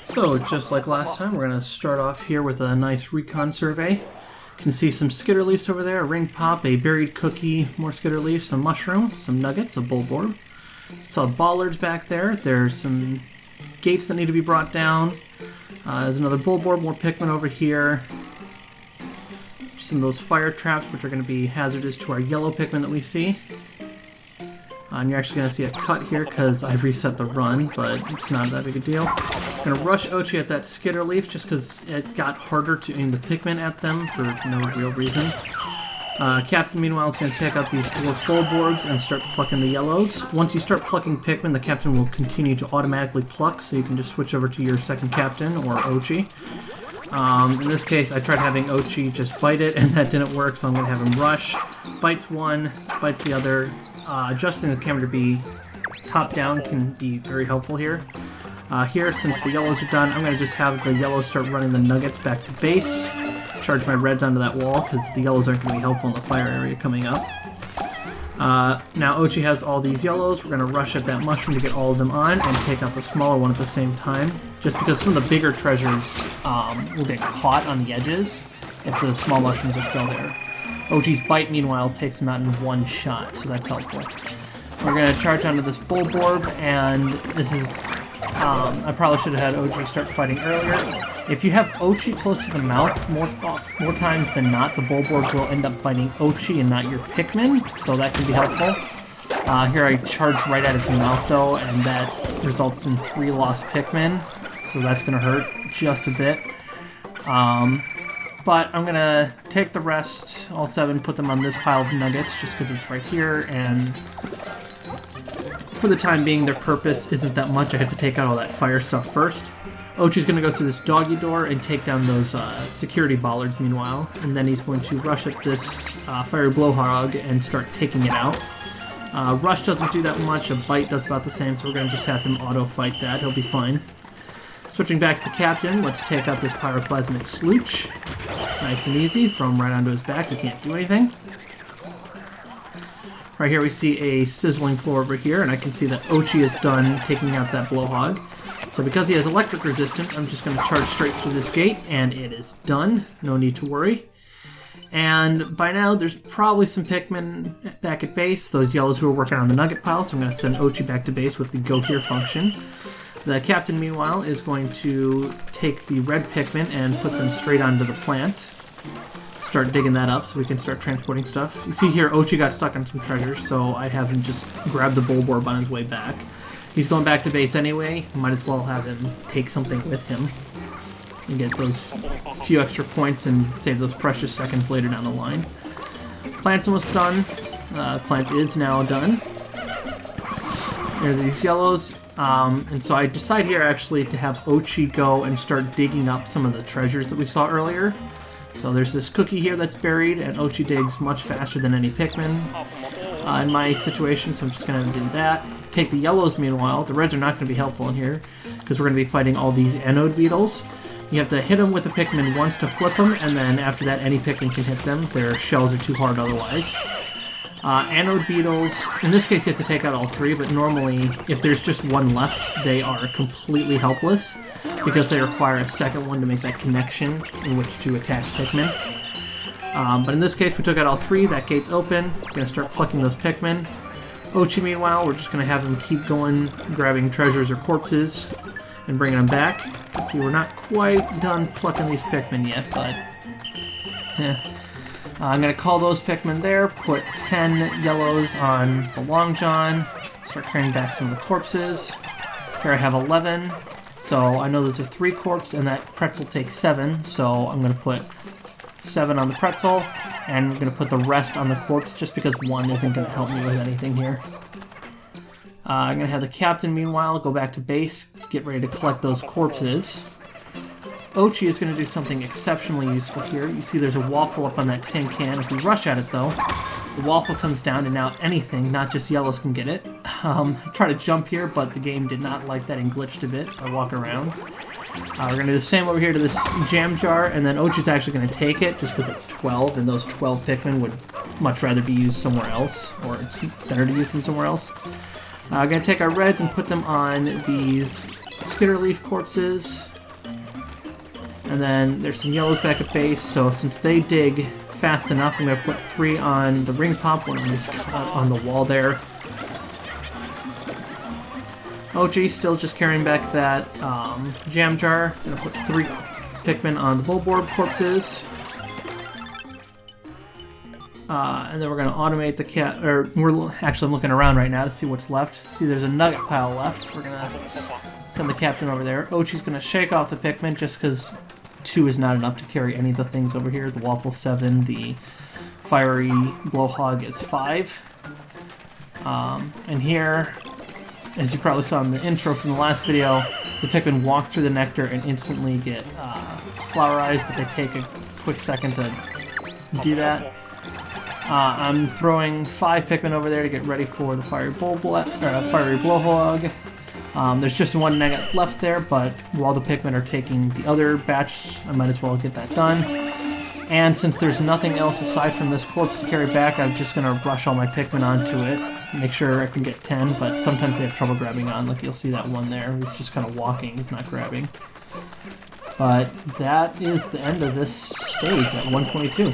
So, just like last time, we're going to start off here with a nice recon survey. You can see some skitter leaves over there, a ring pop, a buried cookie, more skitter leaves, some mushroom, some nuggets, a bulborb. Some bollards back there. There's some gates that need to be brought down. There's another bulborb, more Pikmin over here. Some of those fire traps, which are going to be hazardous to our yellow Pikmin that we see. And you're actually going to see a cut here because I've reset the run, but it's not that big a deal. I'm going to rush Ochi at that skitter leaf just because it got harder to aim the Pikmin at them for no real reason. Captain, meanwhile, is going to take out these dwarf bulborbs and start plucking the yellows. Once you start plucking Pikmin, the Captain will continue to automatically pluck, so you can just switch over to your second Captain, or Ochi. In this case, I tried having Ochi just bite it, and that didn't work, so I'm going to have him rush. Bites one, bites the other. Adjusting the camera to be top-down can be very helpful here. Here, since the yellows are done, I'm going to just have the yellows start running the nuggets back to base. Charge my reds onto that wall, because the yellows aren't going to be helpful in the fire area coming up. Now Ochi has all these yellows. We're going to rush at that mushroom to get all of them on, and take out the smaller one at the same time. Just because some of the bigger treasures will get caught on the edges if the small mushrooms are still there. Ochi's bite, meanwhile, takes him out in one shot, so that's helpful. We're going to charge onto this bulborb, and this is... I probably should have had Ochi start fighting earlier. If you have Ochi close to the mouth, more times than not, the bulborb will end up biting Ochi and not your Pikmin, so that can be helpful. Here I charge right at his mouth, though, and that results in 3 lost Pikmin, so that's going to hurt just a bit. But I'm going to take the rest, all 7, put them on this pile of nuggets, just because it's right here, and for the time being, their purpose isn't that much. I have to take out all that fire stuff first. Ochi's going to go through this doggy door and take down those security bollards, meanwhile, and then he's going to rush at this fiery blowhog and start taking it out. Rush doesn't do that much, a bite does about the same, so we're going to just have him auto-fight that. He'll be fine. Switching back to the Captain, let's take out this pyroplasmic slooch. Nice and easy, throw him right onto his back, he can't do anything. Right here we see a sizzling floor over here, and I can see that Ochi is done taking out that blowhog. So because he has electric resistance, I'm just going to charge straight through this gate, and it is done. No need to worry. And by now, there's probably some Pikmin back at base, those yellows who are working on the nugget pile, so I'm going to send Ochi back to base with the go here function. The Captain, meanwhile, is going to take the red Pikmin and put them straight onto the plant. Start digging that up so we can start transporting stuff. You see here, Ochi got stuck on some treasures, so I have him just grab the bulborb on his way back. He's going back to base anyway, might as well have him take something with him and get those few extra points and save those precious seconds later down the line. Plant's almost done. Plant is now done. There are these yellows. And so I decide here actually to have Ochi go and start digging up some of the treasures that we saw earlier. So there's this cookie here that's buried, and Ochi digs much faster than any Pikmin in my situation, so I'm just going to do that. Take the yellows, meanwhile. The reds are not going to be helpful in here, because we're going to be fighting all these anode beetles. You have to hit them with the Pikmin once to flip them, and then after that any Pikmin can hit them. Their shells are too hard otherwise. Anode beetles, in this case you have to take out all 3, but normally if there's just one left, they are completely helpless because they require a second one to make that connection in which to attack Pikmin. But in this case we took out all 3, that gate's open, we're going to start plucking those Pikmin. Ochi, meanwhile, we're just going to have him keep going, grabbing treasures or corpses and bringing them back. You can see we're not quite done plucking these Pikmin yet, but I'm going to call those Pikmin there, put 10 yellows on the Long John, start carrying back some of the corpses. Here I have 11, so I know there's a 3 corpse and that pretzel takes 7, so I'm going to put 7 on the pretzel, and I'm going to put the rest on the corpse just because 1 isn't going to help me with anything here. I'm going to have the Captain, meanwhile, go back to base, get ready to collect those corpses. Ochi is going to do something exceptionally useful here. You see there's a waffle up on that tin can. If we rush at it, though, the waffle comes down, and now anything, not just yellows, can get it. I try to jump here, but the game did not like that and glitched a bit, so I walk around. We're going to do the same over here to this jam jar, and then Ochi's actually going to take it, just because it's 12, and those 12 Pikmin would much rather be used somewhere else, or it's better to use them somewhere else. I'm going to take our reds and put them on these Skitterleaf corpses. And then there's some yellows back at base, so since they dig fast enough, I'm going to put 3 on the ring pop, one on the wall there. OG still just carrying back that jam jar. Going to put 3 Pikmin on the bullboard corpses. And then we're going to automate the cat, or I'm looking around right now to see what's left. See, there's a nugget pile left, so we're going to send the captain over there. Ochi's going to shake off the Pikmin just because 2 is not enough to carry any of the things over here. The Waffle 7, the Fiery Blowhog is 5. And here, as you probably saw in the intro from the last video, the Pikmin walk through the nectar and instantly get flower eyes, but they take a quick second to do that. I'm throwing 5 Pikmin over there to get ready for the Fiery Blowhog. There's just 1 nugget left there, but while the Pikmin are taking the other batch, I might as well get that done. And since there's nothing else aside from this corpse to carry back, I'm just going to rush all my Pikmin onto it. Make sure I can get 10, but sometimes they have trouble grabbing on. Like you'll see that one there, who's just kind of walking, he's not grabbing. But that is the end of this stage at 122.